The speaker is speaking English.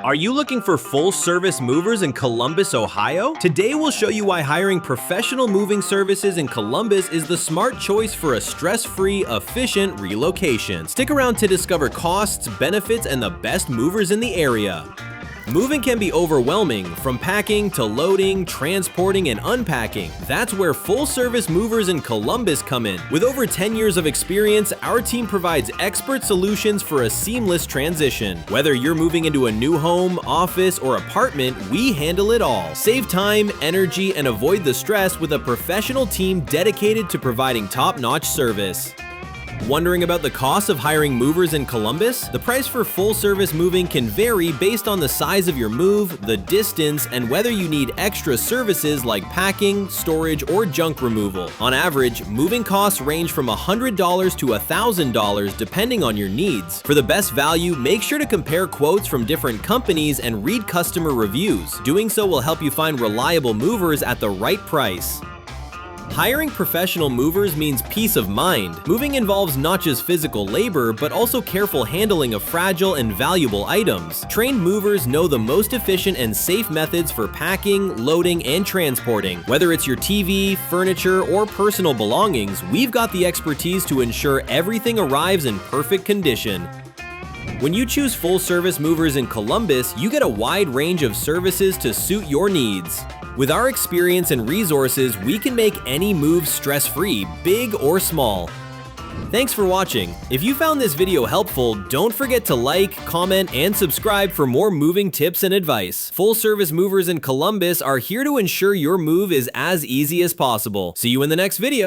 Are you looking for full-service movers in Columbus, Ohio? Today we'll show you why hiring professional moving services in Columbus is the smart choice for a stress-free, efficient relocation. Stick around to discover costs, benefits, and the best movers in the area. Moving can be overwhelming, from packing to loading, transporting, and unpacking. That's where full-service movers in Columbus come in. With over 10 years of experience, our team provides expert solutions for a seamless transition. Whether you're moving into a new home, office, or apartment, we handle it all. Save time, energy, and avoid the stress with a professional team dedicated to providing top-notch service. Wondering about the cost of hiring movers in Columbus? The price for full-service moving can vary based on the size of your move, the distance, and whether you need extra services like packing, storage, or junk removal. On average, moving costs range from $100 to $1,000 depending on your needs. For the best value, make sure to compare quotes from different companies and read customer reviews. Doing so will help you find reliable movers at the right price. Hiring professional movers means peace of mind. Moving involves not just physical labor, but also careful handling of fragile and valuable items. Trained movers know the most efficient and safe methods for packing, loading, and transporting. Whether it's your TV, furniture, or personal belongings, we've got the expertise to ensure everything arrives in perfect condition. When you choose full-service movers in Columbus, you get a wide range of services to suit your needs. With our experience and resources, we can make any move stress-free, big or small. Thanks for watching. If you found this video helpful, don't forget to like, comment, and subscribe for more moving tips and advice. Full-service movers in Columbus are here to ensure your move is as easy as possible. See you in the next video.